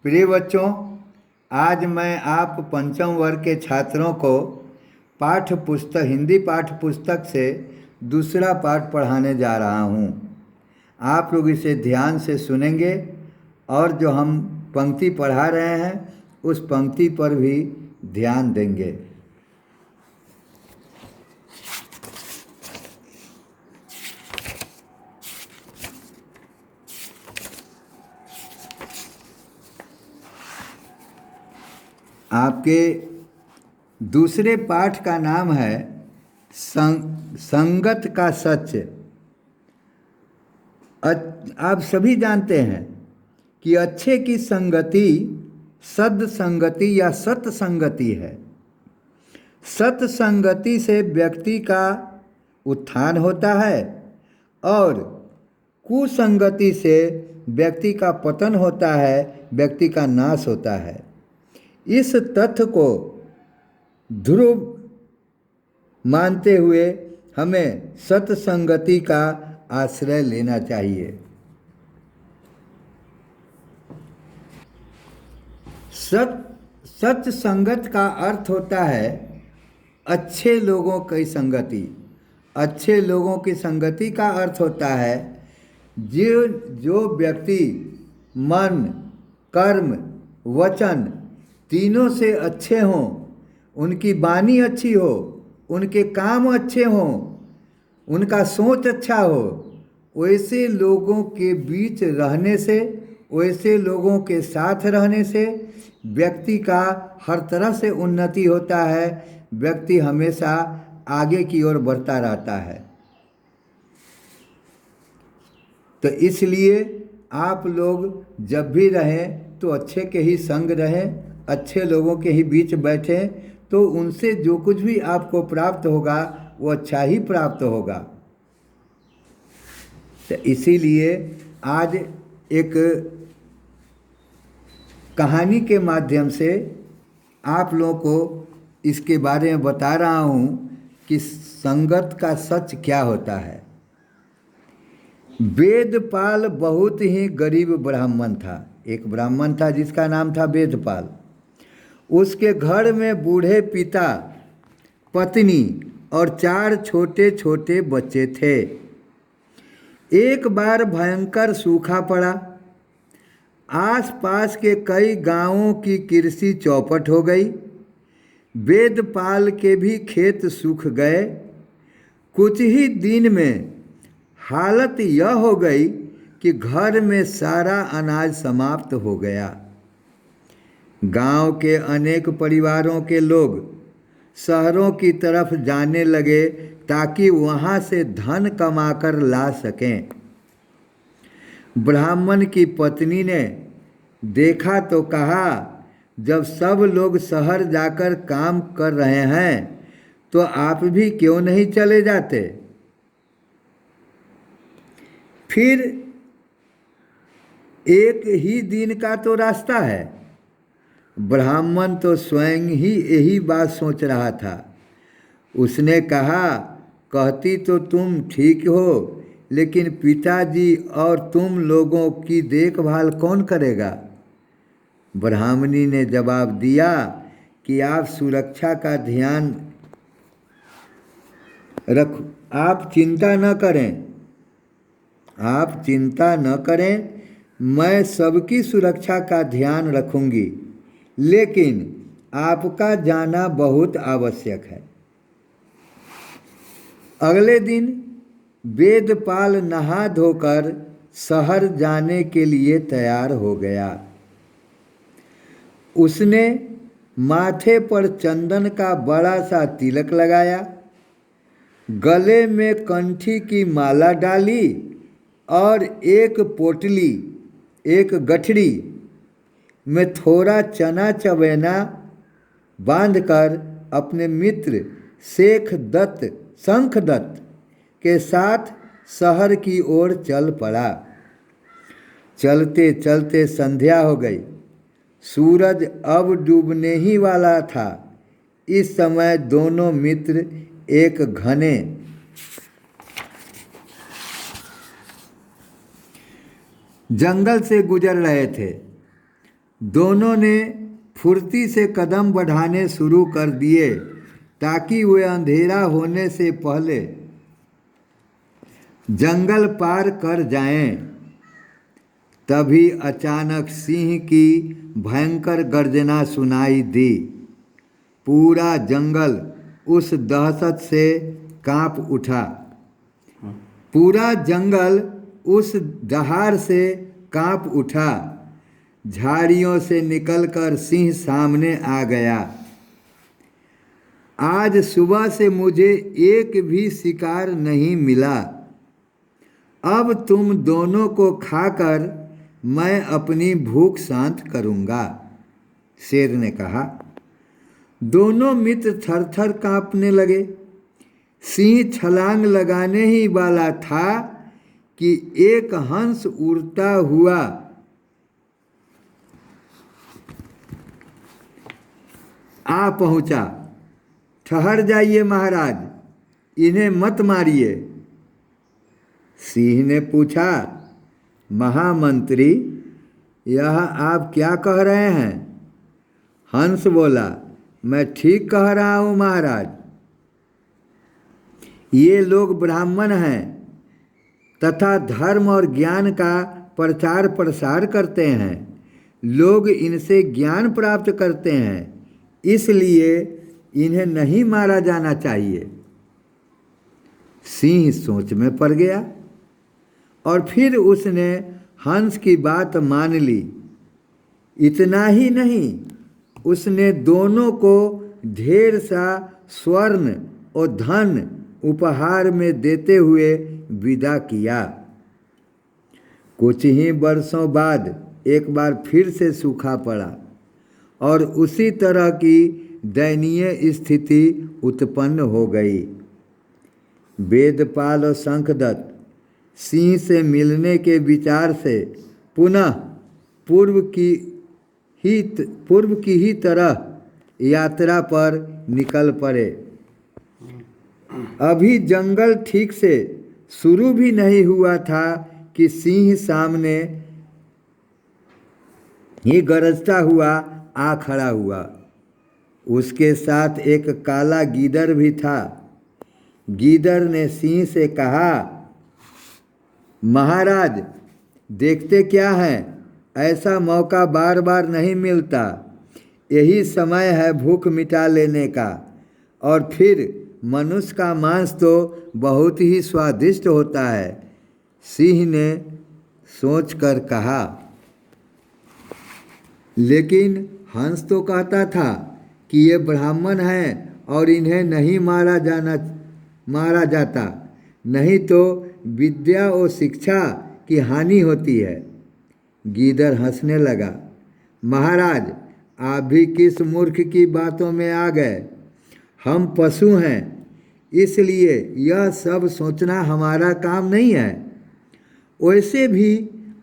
प्रिय बच्चों, आज मैं आप पंचम वर्ग के छात्रों को हिंदी पाठ्य पुस्तक से दूसरा पाठ पढ़ाने जा रहा हूँ। आप लोग इसे ध्यान से सुनेंगे और जो हम पंक्ति पढ़ा रहे हैं उस पंक्ति पर भी ध्यान देंगे। आपके दूसरे पाठ का नाम है संगत का सच। आप सभी जानते हैं कि अच्छे की संगति सद्संगति या सत्संगति है। सत्संगति से व्यक्ति का उत्थान होता है और कुसंगति से व्यक्ति का पतन होता है, व्यक्ति का नाश होता है। इस तथ्य को ध्रुव मानते हुए हमें सत्संगति का आश्रय लेना चाहिए। सत्संगत का अर्थ होता है अच्छे लोगों की संगति। अच्छे लोगों की संगति का अर्थ होता है जो व्यक्ति मन, कर्म, वचन तीनों से अच्छे हों, उनकी वाणी अच्छी हो, उनके काम अच्छे हों, उनका सोच अच्छा हो, वैसे लोगों के बीच रहने से, वैसे लोगों के साथ रहने से व्यक्ति का हर तरह से उन्नति होता है। व्यक्ति हमेशा आगे की ओर बढ़ता रहता है। तो इसलिए आप लोग जब भी रहें तो अच्छे के ही संग रहें, अच्छे लोगों के ही बीच बैठें, तो उनसे जो कुछ भी आपको प्राप्त होगा वो अच्छा ही प्राप्त होगा। तो इसीलिए आज एक कहानी के माध्यम से आप लोगों को इसके बारे में बता रहा हूँ कि संगत का सच क्या होता है। वेदपाल बहुत ही गरीब ब्राह्मण था। एक ब्राह्मण था जिसका नाम था वेदपाल। उसके घर में बूढ़े पिता, पत्नी और 4 छोटे छोटे बच्चे थे। एक बार भयंकर सूखा पड़ा। आसपास के कई गांवों की कृषि चौपट हो गई। वेदपाल के भी खेत सूख गए। कुछ ही दिन में हालत यह हो गई कि घर में सारा अनाज समाप्त हो गया। गांव के अनेक परिवारों के लोग शहरों की तरफ जाने लगे ताकि वहां से धन कमाकर ला सकें। ब्राह्मण की पत्नी ने देखा तो कहा, जब सब लोग शहर जाकर काम कर रहे हैं तो आप भी क्यों नहीं चले जाते। फिर एक ही दिन का तो रास्ता है। ब्राह्मण तो स्वयं ही यही बात सोच रहा था। उसने कहा, कहती तो तुम ठीक हो, लेकिन पिताजी और तुम लोगों की देखभाल कौन करेगा। ब्राह्मणी ने जवाब दिया कि आप सुरक्षा का ध्यान रख, आप चिंता न करें, आप चिंता न करें, मैं सबकी सुरक्षा का ध्यान रखूंगी, लेकिन आपका जाना बहुत आवश्यक है। अगले दिन वेदपाल नहा धोकर शहर जाने के लिए तैयार हो गया। उसने माथे पर चंदन का बड़ा सा तिलक लगाया, गले में कंठी की माला डाली और एक पोटली, एक गठरी में थोड़ा चना चबेना बांधकर अपने मित्र शंखदत्त के साथ शहर की ओर चल पड़ा। चलते चलते संध्या हो गई। सूरज अब डूबने ही वाला था। इस समय दोनों मित्र एक घने जंगल से गुजर रहे थे। दोनों ने फुर्ती से कदम बढ़ाने शुरू कर दिए ताकि वे अंधेरा होने से पहले जंगल पार कर जाएं। तभी अचानक सिंह की भयंकर गर्जना सुनाई दी। पूरा जंगल उस दहशत से कांप उठा। पूरा जंगल उस दहाड़ से कांप उठा। झाड़ियों से निकलकर सिंह सामने आ गया। आज सुबह से मुझे एक भी शिकार नहीं मिला। अब तुम दोनों को खाकर मैं अपनी भूख शांत करूँगा, शेर ने कहा। दोनों मित्र थर-थर काँपने लगे। सिंह छलांग लगाने ही वाला था कि एक हंस उड़ता हुआ आ पहुँचा। ठहर जाइए महाराज, इन्हें मत मारिए। सिंह ने पूछा, महामंत्री, यह आप क्या कह रहे हैं? हंस बोला, मैं ठीक कह रहा हूँ महाराज। ये लोग ब्राह्मण हैं तथा धर्म और ज्ञान का प्रचार प्रसार करते हैं। लोग इनसे ज्ञान प्राप्त करते हैं, इसलिए इन्हें नहीं मारा जाना चाहिए। सिंह सोच में पड़ गया और फिर उसने हंस की बात मान ली। इतना ही नहीं, उसने दोनों को ढेर सा स्वर्ण और धन उपहार में देते हुए विदा किया। कुछ ही वर्षों बाद एक बार फिर से सूखा पड़ा और उसी तरह की दयनीय स्थिति उत्पन्न हो गई। वेदपाल और शंखदत्त सिंह से मिलने के विचार से पुनः पूर्व की ही तरह यात्रा पर निकल पड़े। अभी जंगल ठीक से शुरू भी नहीं हुआ था कि सिंह सामने ही गरजता हुआ आ खड़ा हुआ। उसके साथ एक काला गीदड़ भी था। गीदड़ ने सिंह से कहा, महाराज, देखते क्या है, ऐसा मौका बार बार नहीं मिलता। यही समय है भूख मिटा लेने का। और फिर मनुष्य का मांस तो बहुत ही स्वादिष्ट होता है। सिंह ने सोचकर कहा, लेकिन हंस तो कहता था कि ये ब्राह्मण हैं और इन्हें नहीं मारा जाता, नहीं तो विद्या और शिक्षा की हानि होती है। गीदड़ हंसने लगा, महाराज, आप भी किस मूर्ख की बातों में आ गए। हम पशु हैं, इसलिए यह सब सोचना हमारा काम नहीं है। वैसे भी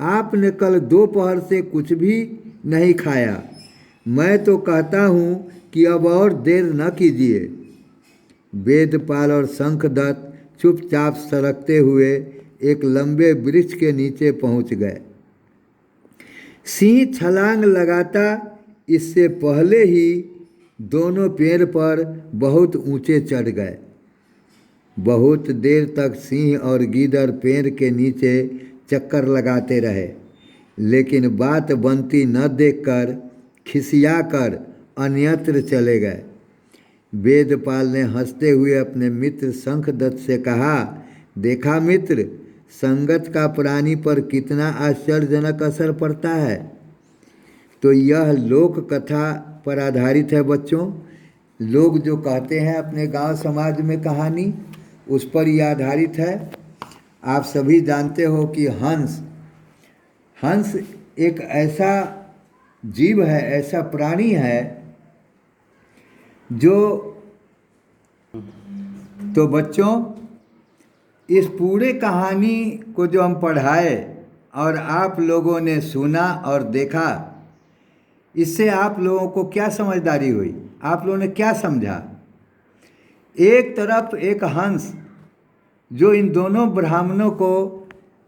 आपने कल दोपहर से कुछ भी नहीं खाया। मैं तो कहता हूँ कि अब और देर न कीजिए। वेदपाल और शंखदत्त चुपचाप सरकते हुए एक लंबे वृक्ष के नीचे पहुँच गए। सिंह छलांग लगाता इससे पहले ही दोनों पेड़ पर बहुत ऊंचे चढ़ गए। बहुत देर तक सिंह और गीदड़ पेड़ के नीचे चक्कर लगाते रहे, लेकिन बात बनती न देखकर खिसियाकर अन्यत्र चले गए। वेदपाल ने हंसते हुए अपने मित्र शंखदत्त से कहा, देखा मित्र, संगत का प्राणी पर कितना आश्चर्यजनक असर पड़ता है। तो यह लोक कथा पर आधारित है बच्चों। लोग जो कहते हैं अपने गांव समाज में कहानी, उस पर यह आधारित है। आप सभी जानते हो कि हंस एक ऐसा जीव है, ऐसा प्राणी है जो, तो बच्चों, इस पूरे कहानी को जो हम पढ़ाए और आप लोगों ने सुना और देखा, इससे आप लोगों को क्या समझदारी हुई? आप लोगों ने क्या समझा? एक तरफ एक हंस जो इन दोनों ब्राह्मणों को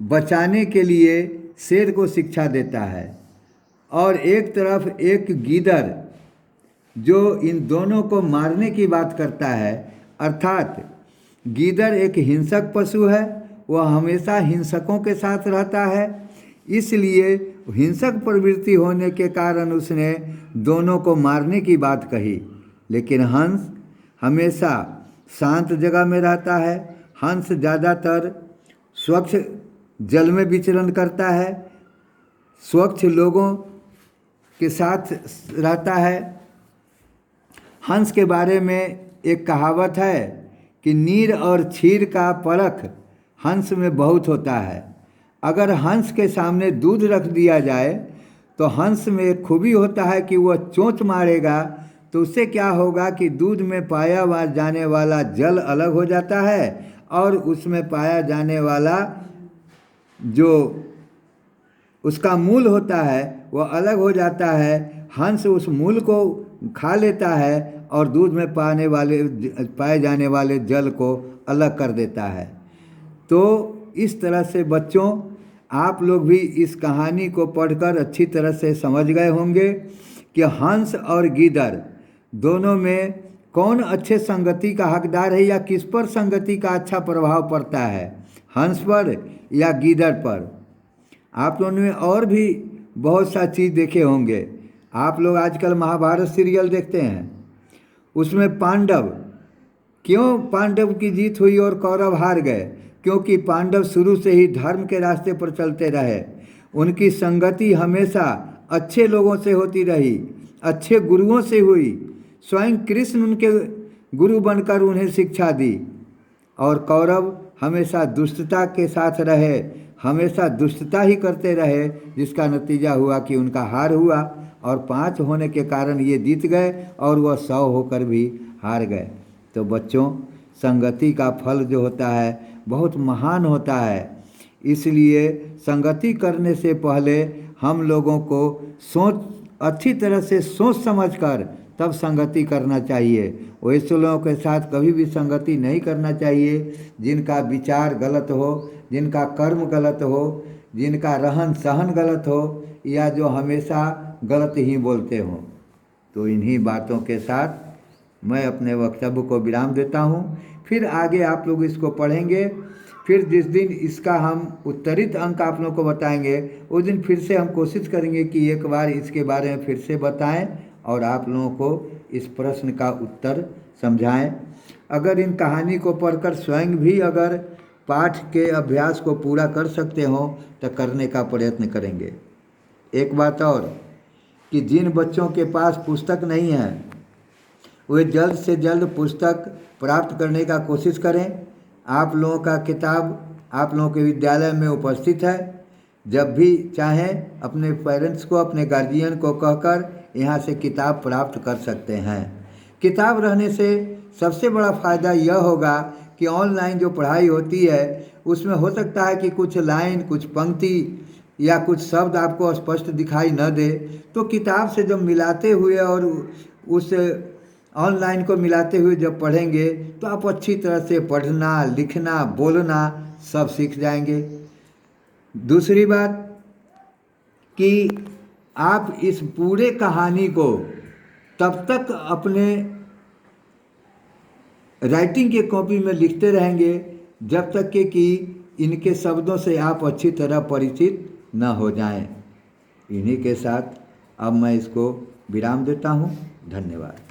बचाने के लिए शेर को शिक्षा देता है, और एक तरफ एक गीदड़ जो इन दोनों को मारने की बात करता है। अर्थात गीदड़ एक हिंसक पशु है, वह हमेशा हिंसकों के साथ रहता है, इसलिए हिंसक प्रवृत्ति होने के कारण उसने दोनों को मारने की बात कही। लेकिन हंस हमेशा शांत जगह में रहता है। हंस ज़्यादातर स्वच्छ जल में विचरण करता है, स्वच्छ लोगों के साथ रहता है। हंस के बारे में एक कहावत है कि नीर और क्षीर का परख हंस में बहुत होता है। अगर हंस के सामने दूध रख दिया जाए तो हंस में एक खूबी होता है कि वह चोंच मारेगा तो उससे क्या होगा कि दूध में पाया जाने वाला जल अलग हो जाता है और उसमें पाया जाने वाला जो उसका मूल होता है वह अलग हो जाता है। हंस उस मूल को खा लेता है और दूध में पाए जाने वाले जल को अलग कर देता है। तो इस तरह से बच्चों, आप लोग भी इस कहानी को पढ़कर अच्छी तरह से समझ गए होंगे कि हंस और गीदड़ दोनों में कौन अच्छे संगति का हकदार है या किस पर संगति का अच्छा प्रभाव पड़ता है, हंस पर या गीदड़ पर। आप लोगों ने और भी बहुत सा चीज़ देखे होंगे। आप लोग आजकल महाभारत सीरियल देखते हैं, उसमें क्यों पांडव की जीत हुई और कौरव हार गए? क्योंकि पांडव शुरू से ही धर्म के रास्ते पर चलते रहे। उनकी संगति हमेशा अच्छे लोगों से होती रही, अच्छे गुरुओं से हुई। स्वयं कृष्ण उनके गुरु बनकर उन्हें शिक्षा दी। और कौरव हमेशा दुष्टता के साथ रहे, हमेशा दुष्टता ही करते रहे, जिसका नतीजा हुआ कि उनका हार हुआ और 5 होने के कारण ये जीत गए और वह 100 होकर भी हार गए। तो बच्चों, संगति का फल जो होता है बहुत महान होता है। इसलिए संगति करने से पहले हम लोगों को अच्छी तरह से सोच समझकर तब संगति करना चाहिए। वैसे लोगों के साथ कभी भी संगति नहीं करना चाहिए जिनका विचार गलत हो, जिनका कर्म गलत हो, जिनका रहन सहन गलत हो या जो हमेशा गलत ही बोलते हों। तो इन्हीं बातों के साथ मैं अपने वक्तव्य को विराम देता हूँ। फिर आगे आप लोग इसको पढ़ेंगे। फिर जिस दिन इसका हम उत्तरित अंक आप लोगों को बताएंगे उस दिन फिर से हम कोशिश करेंगे कि एक बार इसके बारे में फिर से बताएं और आप लोगों को इस प्रश्न का उत्तर समझाएं। अगर इन कहानी को पढ़कर स्वयं भी अगर पाठ के अभ्यास को पूरा कर सकते हो तो करने का प्रयत्न करेंगे। एक बात और कि जिन बच्चों के पास पुस्तक नहीं है वे जल्द से जल्द पुस्तक प्राप्त करने का कोशिश करें। आप लोगों का किताब आप लोगों के विद्यालय में उपस्थित है। जब भी चाहें अपने पेरेंट्स को, अपने गार्जियन को कहकर यहाँ से किताब प्राप्त कर सकते हैं। किताब रहने से सबसे बड़ा फ़ायदा यह होगा कि ऑनलाइन जो पढ़ाई होती है उसमें हो सकता है कि कुछ लाइन, कुछ पंक्ति या कुछ शब्द आपको स्पष्ट दिखाई न दे। तो किताब से जब मिलाते हुए और उस ऑनलाइन को मिलाते हुए जब पढ़ेंगे तो आप अच्छी तरह से पढ़ना, लिखना, बोलना सब सीख जाएंगे। दूसरी बात कि आप इस पूरे कहानी को तब तक अपने राइटिंग के कॉपी में लिखते रहेंगे जब तक कि इनके शब्दों से आप अच्छी तरह परिचित न हो जाएं। इन्हीं के साथ अब मैं इसको विराम देता हूँ। धन्यवाद।